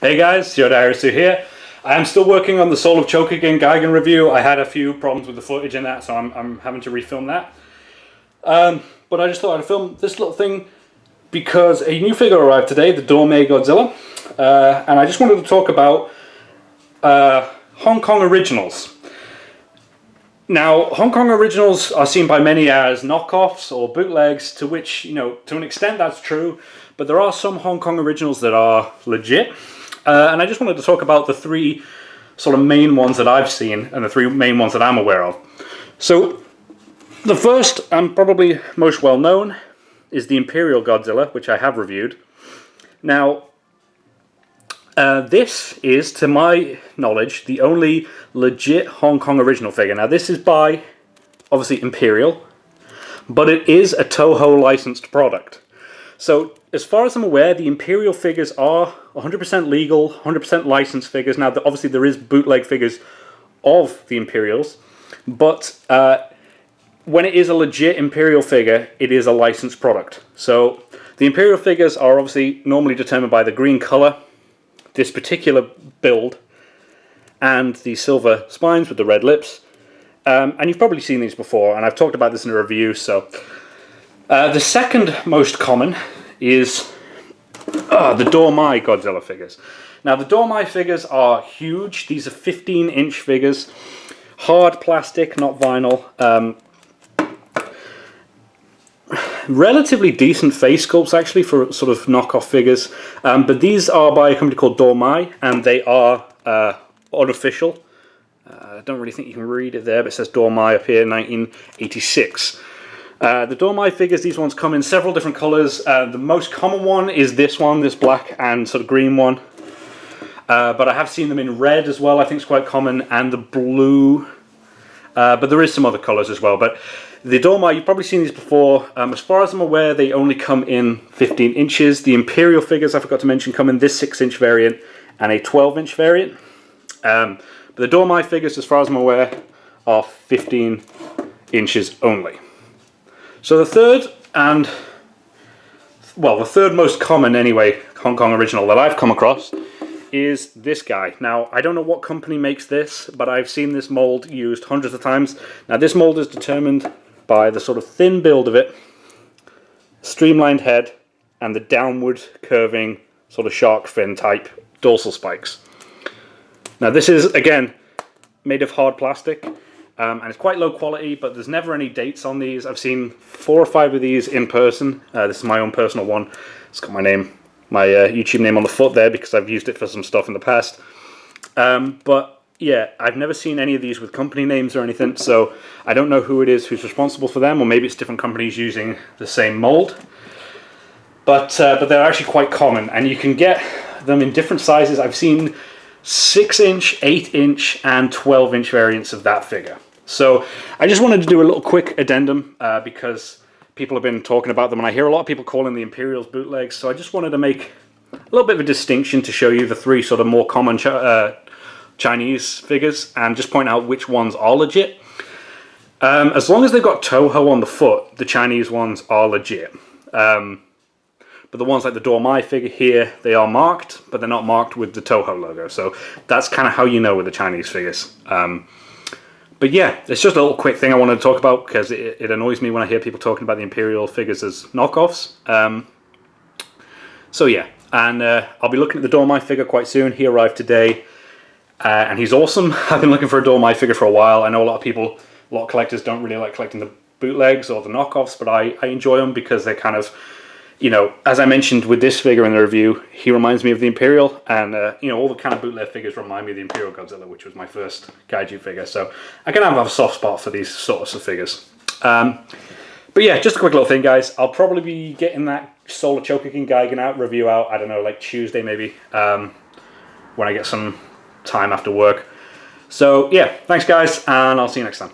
Hey guys, Yoda here. I am still working on the Soul of Chokigan Gigan review. I had a few problems with the footage in that, so I'm having to refilm that. But I just thought I'd film this little thing because a new figure arrived today, the Dormi Godzilla. And I just wanted to talk about Hong Kong originals. Now, Hong Kong originals are seen by many as knockoffs or bootlegs, to which, to an extent that's true, but there are some Hong Kong originals that are legit. And I just wanted to talk about the three sort of main ones that I've seen and the three main ones that I'm aware of. So, the first and probably most well known is the Imperial Godzilla, which I have reviewed. Now, this is, to my knowledge, the only legit Hong Kong original figure. Now, this is by, obviously, Imperial, but it is a Toho licensed product. So, as far as I'm aware, the Imperial figures are 100% legal, 100% licensed figures. Now, obviously, there is bootleg figures of the Imperials, but when it is a legit Imperial figure, it is a licensed product. So, the Imperial figures are obviously normally determined by the green color, this particular build, and the silver spines with the red lips. And you've probably seen these before, and I've talked about this in a review. So the second most common is the Dormi Godzilla figures. Now, the Dormi figures are huge. These are 15-inch figures, hard plastic, not vinyl. Relatively decent face sculpts, actually, for sort of knockoff figures. But these are by a company called Dormi, and they are unofficial. I don't really think you can read it there, but it says Dormi up here, 1986. The Dormi figures, these ones come in several different colours. The most common one is this one, this black and sort of green one. But I have seen them in red as well, I think it's quite common, and the blue. But there is some other colours as well. But the Dormi, you've probably seen these before. As far as I'm aware, they only come in 15 inches. The Imperial figures, I forgot to mention, come in this 6-inch variant and a 12-inch variant. But the Dormi figures, as far as I'm aware, are 15 inches only. So the third and, well, the third most common anyway, Hong Kong original that I've come across is this guy. Now, I don't know what company makes this, but I've seen this mold used hundreds of times. Now, this mold is determined by the sort of thin build of it, streamlined head, and the downward curving sort of shark fin type dorsal spikes. Now, this is, again, made of hard plastic. And it's quite low quality, but there's never any dates on these. I've seen 4 or 5 of these in person. This is my own personal one. It's got my name, my YouTube name on the foot there because I've used it for some stuff in the past. But yeah, I've never seen any of these with company names or anything, so I don't know who it is who's responsible for them, or maybe it's different companies using the same mold. But they're actually quite common, and you can get them in different sizes. I've seen 6-inch, 8-inch, and 12-inch variants of that figure. So I just wanted to do a little quick addendum because people have been talking about them, and I hear a lot of people calling the Imperials bootlegs. So I just wanted to make a little bit of a distinction to show you the three sort of more common Chinese figures and just point out which ones are legit. As long as they've got Toho on the foot, the Chinese ones are legit. But the ones like the Dormi figure here, they are marked, but they're not marked with the Toho logo. So that's kind of how you know with the Chinese figures. But yeah, it's just a little quick thing I wanted to talk about because it annoys me when I hear people talking about the Imperial figures as knockoffs. So yeah, and I'll be looking at the Dormi figure quite soon. He arrived today, and he's awesome. I've been looking for a Dormi figure for a while. I know a lot of collectors don't really like collecting the bootlegs or the knockoffs, but I enjoy them because they're kind of, as I mentioned with this figure in the review, he reminds me of the Imperial, and all the kind of bootleg figures remind me of the Imperial Godzilla, which was my first kaiju figure, so I kind of have a soft spot for these sorts of figures. But yeah, just a quick little thing, guys. I'll probably be getting that Soul of Chokigan Gigan review out, I don't know, like Tuesday maybe, when I get some time after work. So yeah, thanks guys, and I'll see you next time.